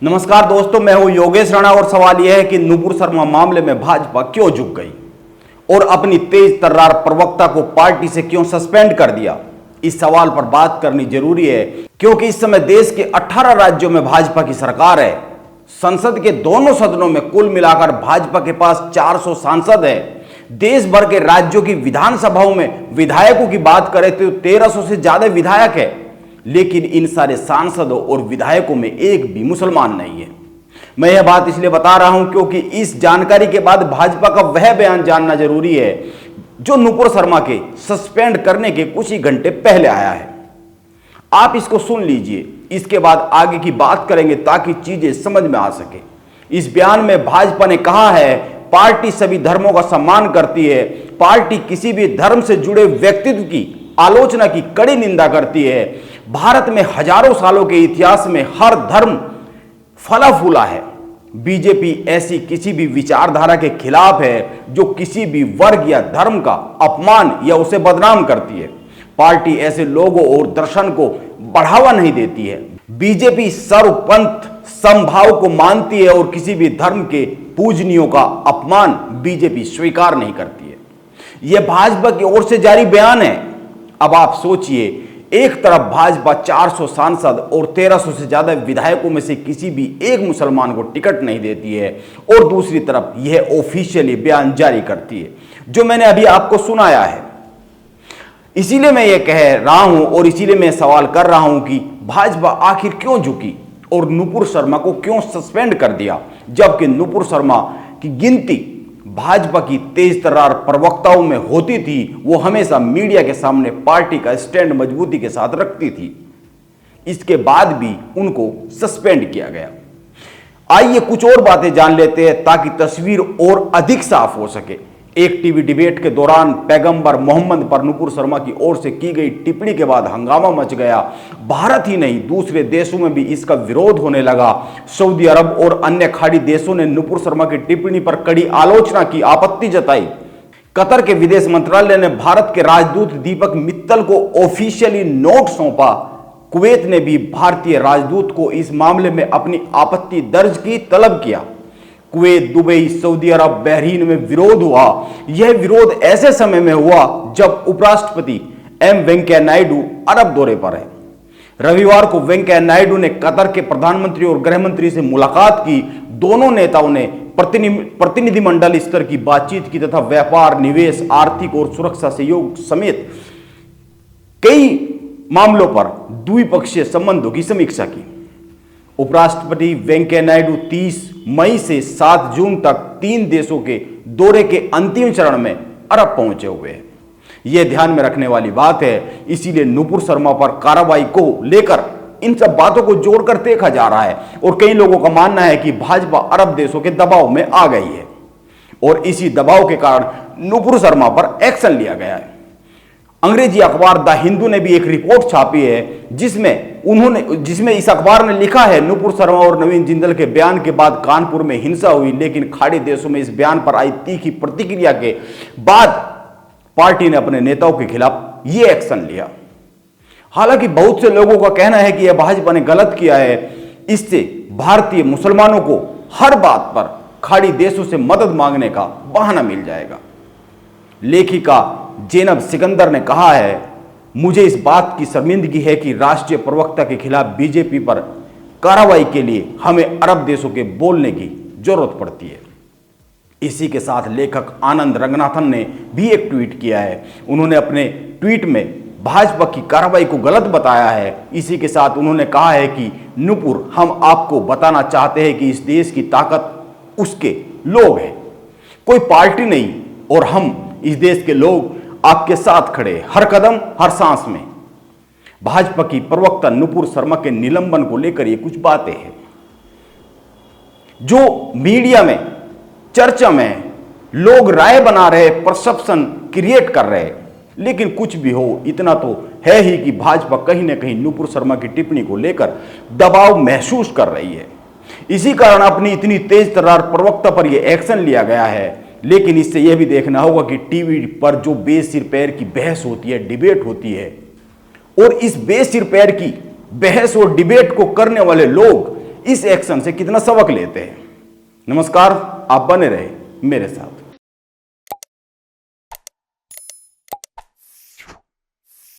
नमस्कार दोस्तों, मैं हूं योगेश राणा और सवाल यह है कि नुपुर शर्मा मामले में भाजपा क्यों झुक गई और अपनी तेज तर्रार प्रवक्ता को पार्टी से क्यों सस्पेंड कर दिया। इस सवाल पर बात करनी जरूरी है क्योंकि इस समय देश के 18 राज्यों में भाजपा की सरकार है। संसद के दोनों सदनों में कुल मिलाकर भाजपा के पास 400 सांसद है। देश भर के राज्यों की विधानसभाओं में विधायकों की बात करें तो 1300 से ज्यादा विधायक है, लेकिन इन सारे सांसदों और विधायकों में एक भी मुसलमान नहीं है। मैं यह बात इसलिए बता रहा हूं क्योंकि इस जानकारी के बाद भाजपा का वह बयान जानना जरूरी है जो नुपुर शर्मा के सस्पेंड करने के कुछ ही घंटे पहले आया है। आप इसको सुन लीजिए, इसके बाद आगे की बात करेंगे ताकि चीजें समझ में आ सके। इस बयान में भाजपा ने कहा है, पार्टी सभी धर्मों का सम्मान करती है। पार्टी किसी भी धर्म से जुड़े व्यक्तित्व की आलोचना की कड़ी निंदा करती है। भारत में हजारों सालों के इतिहास में हर धर्म फला फूला है। बीजेपी ऐसी किसी भी विचारधारा के खिलाफ है जो किसी भी वर्ग या धर्म का अपमान या उसे बदनाम करती है। पार्टी ऐसे लोगों और दर्शन को बढ़ावा नहीं देती है। बीजेपी सर्वपंथ समभाव को मानती है और किसी भी धर्म के पूजनियों का अपमान बीजेपी स्वीकार नहीं करती है। यह भाजपा की ओर से जारी बयान है। अब आप सोचिए, एक तरफ भाजपा 400 सांसद और 1300 से ज्यादा विधायकों में से किसी भी एक मुसलमान को टिकट नहीं देती है और दूसरी तरफ यह ऑफिशियली बयान जारी करती है जो मैंने अभी आपको सुनाया है। इसीलिए मैं यह कह रहा हूं और इसीलिए मैं सवाल कर रहा हूं कि भाजपा आखिर क्यों झुकी और नुपुर शर्मा को क्यों सस्पेंड कर दिया, जबकि नुपुर शर्मा की गिनती भाजपा की तेज तर्रार प्रवक्ताओं में होती थी। वो हमेशा मीडिया के सामने पार्टी का स्टैंड मजबूती के साथ रखती थी। इसके बाद भी उनको सस्पेंड किया गया। आइए कुछ और बातें जान लेते हैं ताकि तस्वीर और अधिक साफ हो सके। एक टीवी डिबेट के दौरान पैगंबर मोहम्मद पर नुपुर शर्मा की ओर से की गई टिप्पणी के बाद हंगामा मच गया। भारत ही नहीं, दूसरे देशों में भी इसका विरोध होने लगा। सऊदी अरब और अन्य खाड़ी देशों ने नुपुर शर्मा की टिप्पणी पर कड़ी आलोचना की, आपत्ति जताई। कतर के विदेश मंत्रालय ने भारत के राजदूत दीपक मित्तल को ऑफिशियली नोट सौंपा। कुवैत ने भी भारतीय राजदूत को इस मामले में अपनी आपत्ति दर्ज की, तलब किया। कुवैत, दुबई, सऊदी अरब, बहरीन में विरोध हुआ। यह विरोध ऐसे समय में हुआ जब उपराष्ट्रपति एम वेंकैया नायडू अरब दौरे पर है। रविवार को वेंकैया नायडू ने कतर के प्रधानमंत्री और गृह मंत्री से मुलाकात की। दोनों नेताओं ने प्रतिनिधिमंडल स्तर की बातचीत की तथा व्यापार, निवेश, आर्थिक और सुरक्षा सहयोग समेत कई मामलों पर द्विपक्षीय संबंधों की समीक्षा की। उपराष्ट्रपति वेंकैया नायडू 30 मई से 7 जून तक 3 देशों के दौरे के अंतिम चरण में अरब पहुंचे हुए हैं। यह ध्यान में रखने वाली बात है, इसीलिए नुपुर शर्मा पर कार्रवाई को लेकर इन सब बातों को जोड़कर देखा जा रहा है और कई लोगों का मानना है कि भाजपा अरब देशों के दबाव में आ गई है और इसी दबाव के कारण नुपुर शर्मा पर एक्शन लिया गया है। अंग्रेजी अखबार द हिंदू ने भी एक रिपोर्ट छापी है जिसमें इस अखबार ने लिखा है, नुपुर शर्मा और नवीन जिंदल के बयान के बाद कानपुर में हिंसा हुई, लेकिन खाड़ी देशों में इस बयान पर आई तीखी प्रतिक्रिया के बाद पार्टी ने अपने नेताओं के खिलाफ यह एक्शन लिया। हालांकि बहुत से लोगों का कहना है कि यह भाजपा ने गलत किया है। इससे भारतीय मुसलमानों को हर बात पर खाड़ी देशों से मदद मांगने का बहाना मिल जाएगा। लेखिका ज़ैनब सिकंदर ने कहा है, मुझे इस बात की शर्मिंदगी है कि राष्ट्रीय प्रवक्ता के खिलाफ बीजेपी पर कार्रवाई के लिए हमें अरब देशों के बोलने की जरूरत पड़ती है। इसी के साथ लेखक आनंद रंगनाथन ने भी एक ट्वीट किया है। उन्होंने अपने ट्वीट में भाजपा की कार्रवाई को गलत बताया है। इसी के साथ उन्होंने कहा है कि नुपुर, हम आपको बताना चाहते हैं कि इस देश की ताकत उसके लोग हैं, कोई पार्टी नहीं, और हम इस देश के लोग आपके साथ खड़े, हर कदम हर सांस में। भाजपा की प्रवक्ता नुपुर शर्मा के निलंबन को लेकर ये कुछ बातें हैं जो मीडिया में, चर्चा में लोग राय बना रहे, परसेप्शन क्रिएट कर रहे। लेकिन कुछ भी हो, इतना तो है ही कि भाजपा कहीं ना कहीं नुपुर शर्मा की टिप्पणी को लेकर दबाव महसूस कर रही है। इसी कारण अपनी इतनी तेज तर्रार प्रवक्ता पर यह एक्शन लिया गया है। लेकिन इससे यह भी देखना होगा कि टीवी पर जो बेसिर पैर की बहस होती है, डिबेट होती है, और इस बेसिर पैर की बहस और डिबेट को करने वाले लोग इस एक्शन से कितना सबक लेते हैं। नमस्कार, आप बने रहे मेरे साथ।